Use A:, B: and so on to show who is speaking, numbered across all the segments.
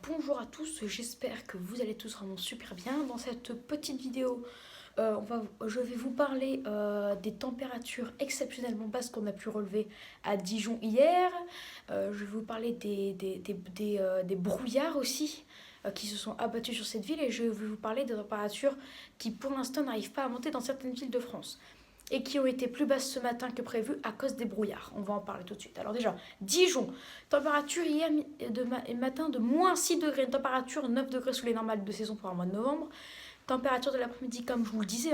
A: Bonjour à tous, j'espère que vous allez tous vraiment super bien. Dans cette petite vidéo, je vais vous parler des températures exceptionnellement basses qu'on a pu relever à Dijon hier. Je vais vous parler des brouillards aussi qui se sont abattus sur cette ville et je vais vous parler des températures qui pour l'instant n'arrivent pas à monter dans certaines villes de France et qui ont été plus basses ce matin que prévu à cause des brouillards. On va en parler tout de suite. Alors déjà, Dijon, température hier matin de moins 6 degrés, température 9 degrés sous les normales de saison pour un mois de novembre. Température de l'après-midi, comme je vous le disais,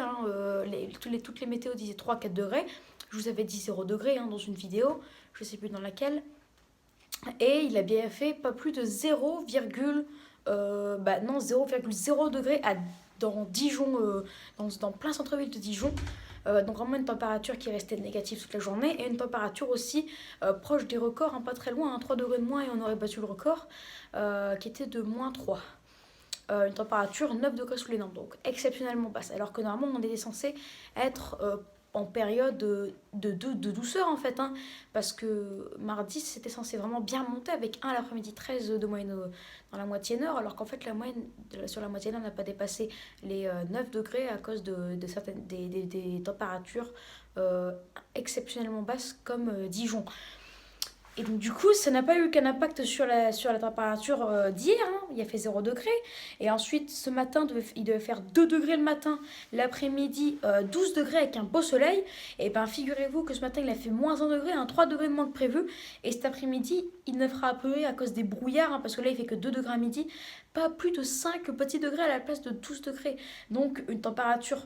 A: toutes les météos disaient 3-4 degrés. Je vous avais dit 0 degré dans une vidéo, je ne sais plus dans laquelle. Et il a bien fait pas plus de 0,0 degré dans Dijon, dans plein centre-ville de Dijon. Donc vraiment une température qui restait négative toute la journée et une température aussi proche des records, pas très loin, 3 degrés de moins et on aurait battu le record qui était de moins 3. Une température 9 degrés sous les normes, donc exceptionnellement basse. Alors que normalement on était censé être en période de douceur en fait, parce que mardi c'était censé vraiment bien monter avec l'après-midi 13 de moyenne dans la moitié nord, alors qu'en fait la moyenne sur la moitié nord n'a pas dépassé les 9 degrés à cause de certaines des températures exceptionnellement basses comme Dijon. Et donc du coup, ça n'a pas eu qu'un impact sur la température d'hier, il a fait 0 degré. Et ensuite, ce matin, il devait faire 2 degrés le matin, l'après-midi 12 degrés avec un beau soleil. Et bien figurez-vous que ce matin, il a fait moins 1 degré, 3 degrés de moins que prévu. Et cet après-midi, il ne fera peu à cause des brouillards, parce que là, il fait que 2 degrés à midi, pas plus de 5 petits degrés à la place de 12 degrés. Donc une température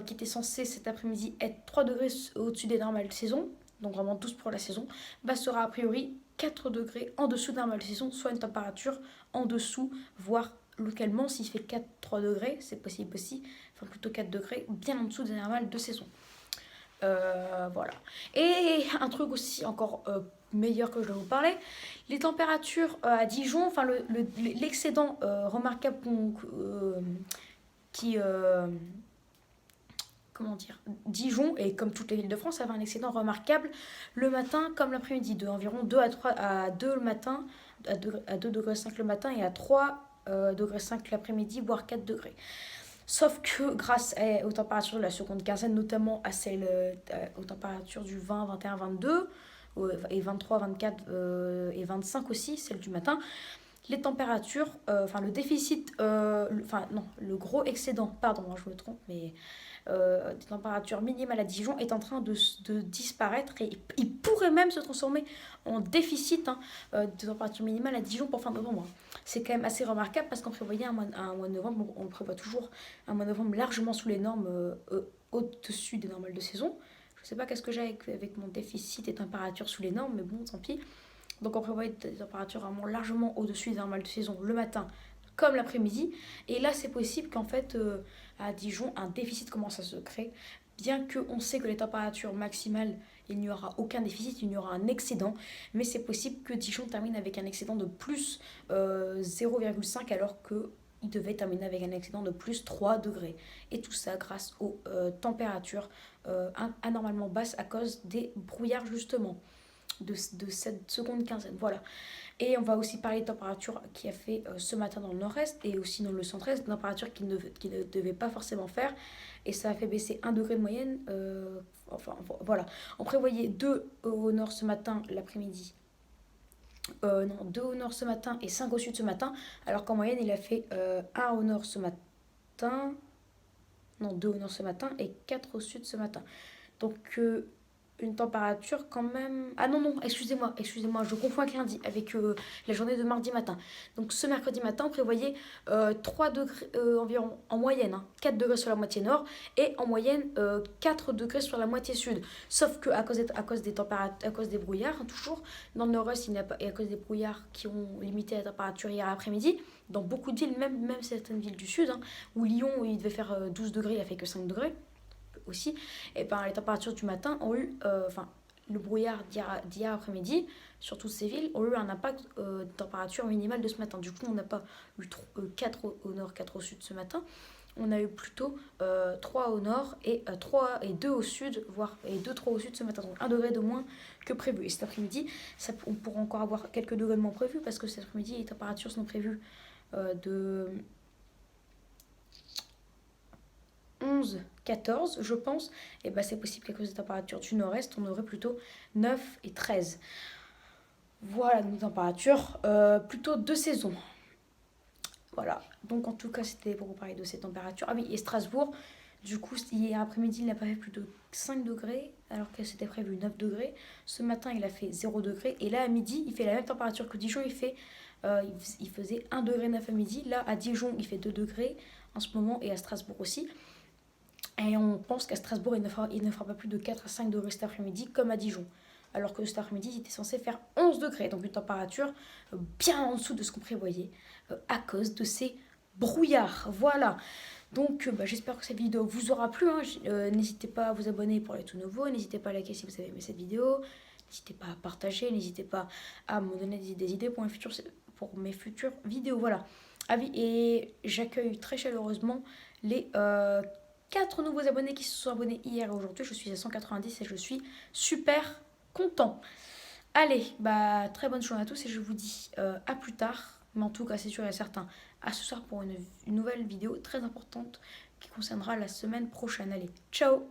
A: qui était censée cet après-midi être 3 degrés au-dessus des normales de saison, donc vraiment 12 pour la saison, sera a priori 4 degrés en dessous de la normale de saison, soit une température en dessous, voire localement, s'il fait 4-3 degrés, c'est possible aussi, enfin plutôt 4 degrés, bien en dessous des normales de saison. Voilà. Et un truc aussi encore meilleur que je dois vous parler, les températures à Dijon, enfin l'excédent remarquable qui comment dire, Dijon, et comme toutes les villes de France, avait un excédent remarquable le matin comme l'après-midi, de environ 2 à 2 le matin, à 2 degrés 5 le matin et à 3 degrés 5 l'après-midi, voire 4 degrés. Sauf que grâce aux températures de la seconde quinzaine, notamment à celles aux températures du 20, 21, 22, et 23, 24 et 25 aussi, celles du matin, les températures, le déficit, non, le gros excédent, pardon, je me trompe, mais des températures minimales à Dijon est en train de disparaître et il pourrait même se transformer en déficit de température minimale à Dijon pour fin novembre. C'est quand même assez remarquable parce qu'on prévoyait un mois de novembre, on prévoit toujours un mois de novembre largement sous les normes, au-dessus des normales de saison. Je ne sais pas qu'est-ce que j'ai avec mon déficit et température sous les normes, mais bon, tant pis. Donc on prévoit des températures vraiment largement au-dessus des normales de saison le matin comme l'après-midi. Et là, c'est possible qu'en fait, à Dijon, un déficit commence à se créer. Bien qu'on sait que les températures maximales, il n'y aura aucun déficit, il y aura un excédent. Mais c'est possible que Dijon termine avec un excédent de plus 0,5 alors que il devait terminer avec un excédent de plus 3 degrés. Et tout ça grâce aux températures anormalement basses à cause des brouillards justement de cette seconde quinzaine. Voilà. Et on va aussi parler de température qui a fait ce matin dans le nord-est et aussi dans le centre-est, température qui ne devait pas forcément faire. Et ça a fait baisser 1 degré de moyenne. Voilà. On prévoyait 2 au nord ce matin, l'après-midi. Non, 2 au nord ce matin et 5 au sud ce matin. Alors qu'en moyenne, il a fait 1 au nord ce matin. Non, 2 au nord ce matin et 4 au sud ce matin. Donc, une température quand même. Ah non, non, excusez-moi, je confonds avec lundi, avec la journée de mardi matin. Donc ce mercredi matin, on prévoyait 3 degrés environ en moyenne, 4 degrés sur la moitié nord et en moyenne 4 degrés sur la moitié sud. Sauf que à cause des températures, à cause des brouillards, toujours, dans le nord-est, il n'y a pas, et à cause des brouillards qui ont limité la température hier après-midi, dans beaucoup de villes, même certaines villes du sud, où Lyon, où il devait faire 12 degrés, il a fait que 5 degrés aussi, et ben les températures du matin ont eu, le brouillard d'hier après-midi sur toutes ces villes ont eu un impact de température minimale de ce matin. Du coup, on n'a pas eu 4 au nord, 4 au sud ce matin. on a eu plutôt 3 au nord et 3 et 2 au sud, voire et 2-3 au sud ce matin. Donc 1 degré de moins que prévu. Et cet après-midi, on pourra encore avoir quelques degrés de moins prévus parce que cet après-midi, les températures sont prévues de 11, 14, je pense. Et bah c'est possible qu'à cause des températures du nord-est, on aurait plutôt 9 et 13. Voilà nos températures plutôt de saison. Voilà, donc en tout cas c'était pour vous parler de ces températures. Ah oui, et Strasbourg, du coup hier après-midi il n'a pas fait plus de 5 degrés alors que c'était prévu 9 degrés. Ce matin il a fait 0 degré et là à midi il fait la même température que Dijon, il faisait 1 degré 9 à midi. Là à Dijon il fait 2 degrés en ce moment et à Strasbourg aussi. Et on pense qu'à Strasbourg il ne fera pas plus de 4 à 5 degrés cet après-midi comme à Dijon. Alors que cet après-midi, il était censé faire 11 degrés, donc une température bien en dessous de ce qu'on prévoyait à cause de ces brouillards. Voilà. Donc j'espère que cette vidéo vous aura plu. Hein. N'hésitez pas à vous abonner pour les tout nouveaux. N'hésitez pas à liker si vous avez aimé cette vidéo. N'hésitez pas à partager. N'hésitez pas à me donner des idées pour mes futures vidéos. Voilà. Ah oui, et j'accueille très chaleureusement les 4 nouveaux abonnés qui se sont abonnés hier et aujourd'hui. Je suis à 190 et je suis super content. Allez, très bonne journée à tous et je vous dis à plus tard. Mais en tout cas, c'est sûr et certain, à ce soir pour une nouvelle vidéo très importante qui concernera la semaine prochaine. Allez, ciao!